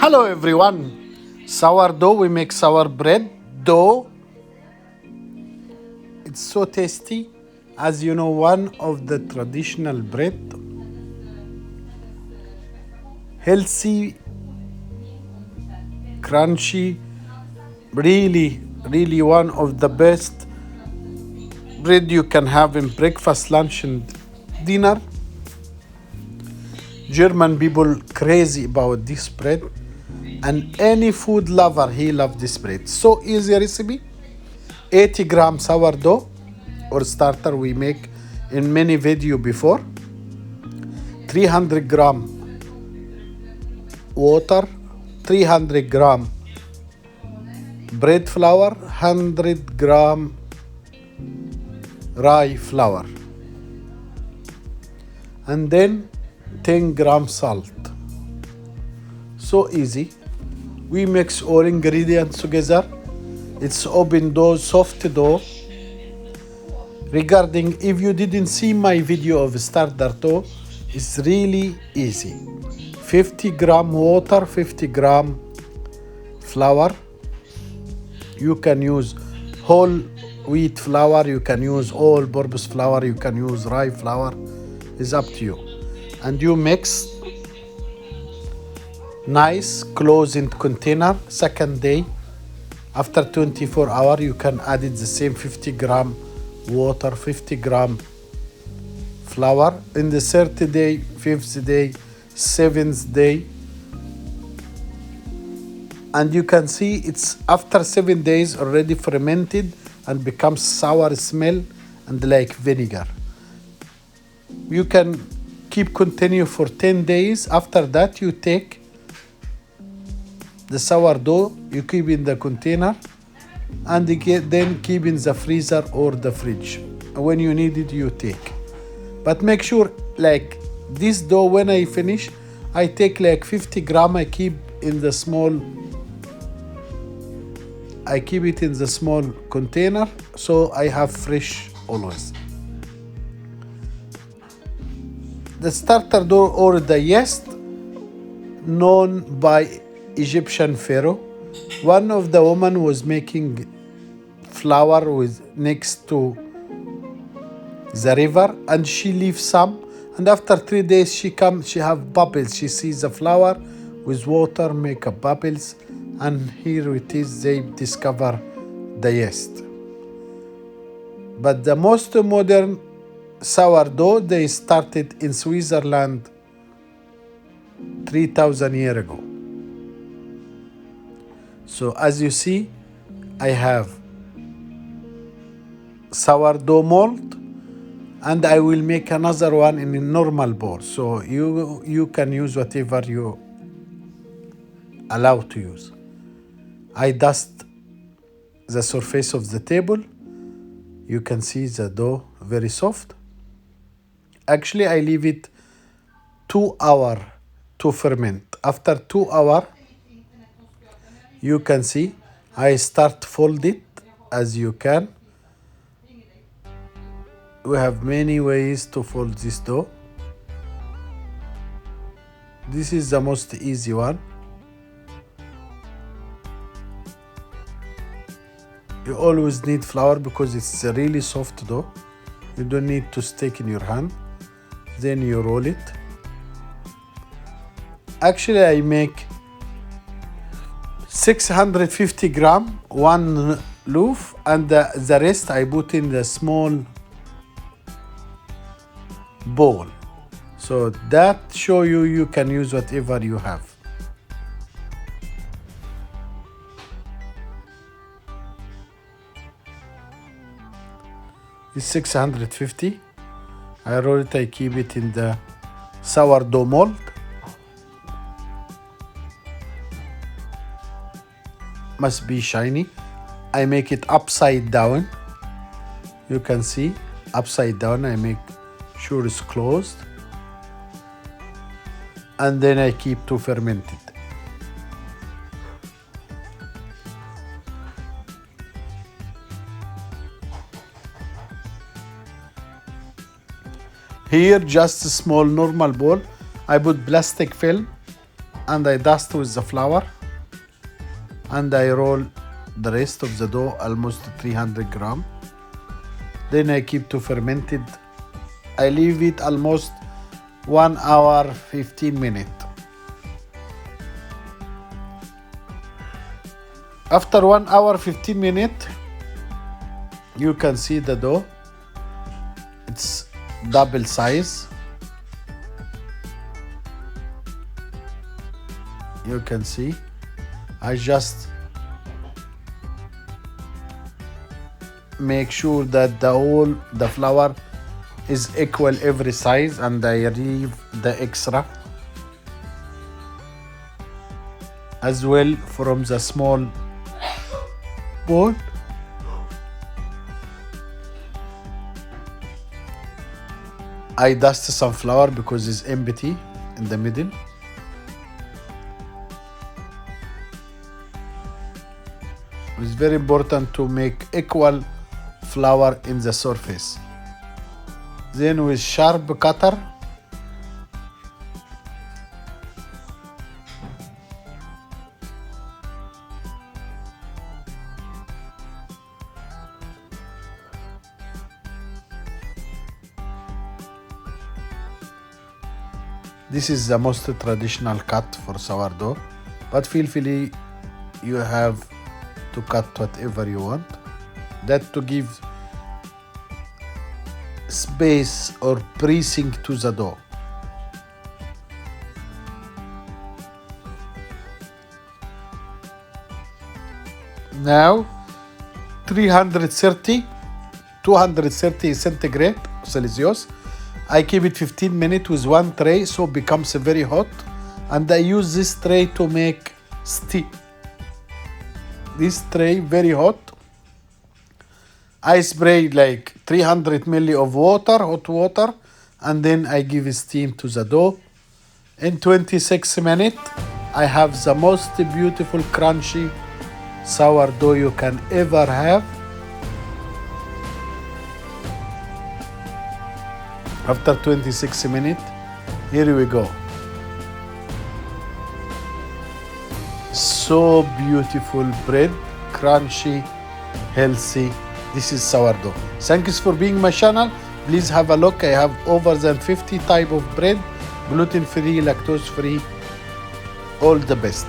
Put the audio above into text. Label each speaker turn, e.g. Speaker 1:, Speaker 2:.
Speaker 1: Hello everyone. Sourdough, we make sour bread dough. It's so tasty. As you know, one of the traditional bread, healthy, crunchy, really one of the best bread you can have in breakfast, lunch and dinner. German people crazy about this bread, and any food lover, he loves this bread. So easy recipe. 80 gram sourdough or starter we make in many video before. 300 gram water, 300 gram bread flour, 100 gram rye flour, and then 10 gram salt. So easy. We mix all ingredients together. It's open dough, soft dough. Regarding if you didn't see my video of starter dough, it's really easy. 50 gram water, 50 gram flour. You can use whole wheat flour, you can use all purpose flour, you can use rye flour. It's up to you. And you mix nice, close in container. Second day, after 24 hours, you can add it the same 50 gram water, 50 gram flour. In the third day, fifth day, seventh day, and you can see it's after 7 days already fermented and becomes sour smell and like vinegar. You can keep continue for 10 days. After that, you take the sourdough, you keep in the container, and then keep in the freezer or the fridge. When you need it, you take. But make sure, like this dough, when I finish, I take like 50 gram, I keep it in the small container, so I have fresh always. The starter dough or the yeast, known by Egyptian pharaoh. One of the women was making flour with next to the river, and she leaves some, and after 3 days she have bubbles. She sees the flour with water make up bubbles, and here it is, they discover the yeast. But the most modern sourdough, they started in Switzerland 3,000 years ago. So as you see, I have sourdough mold, and I will make another one in a normal bowl. So you can use whatever you allow to use. I dust the surface of the table. You can see the dough very soft. Actually, I leave it 2 hours to ferment. After 2 hours, you can see I start fold it as you can. We have many ways to fold this dough. This is the most easy one. You always need flour because it's a really soft dough. You don't need to stick in your hand. Then you roll it. Actually, I make 650 gram, one loaf, and the rest I put in the small bowl. So that show you can use whatever you have. It's 650. I roll it, I keep it in the sourdough mold. Must be shiny. I make it upside down. You can see upside down. I make sure it's closed, and then I keep to ferment it. Here, just a small normal bowl. I put plastic film and I dust with the flour, and I roll the rest of the dough, almost 300 gram. Then I keep to fermented. I leave it almost 1 hour 15 minutes. After 1 hour 15 minutes, you can see the dough. It's double size. You can see. I just make sure that the flour is equal every size, and I leave the extra as well from the small bowl. I dust some flour because it's empty in the middle. It's very important to make equal flour in the surface. Then with sharp cutter, this is the most traditional cut for sourdough, but feel free, you have to cut whatever you want. That to give space or pressing to the dough. Now 230 centigrade Celsius. I keep it 15 minutes with one tray, so it becomes very hot, and I use this tray to make steam. This tray very hot. I spray like 300 ml of water, hot water, and then I give steam to the dough. In 26 minutes, I have the most beautiful crunchy sourdough you can ever have. After 26 minutes, here we go. So beautiful bread, crunchy, healthy. This is sourdough. Thanks for being my channel. Please have a look. I have over than 50 type of bread, gluten-free, lactose-free. All the best.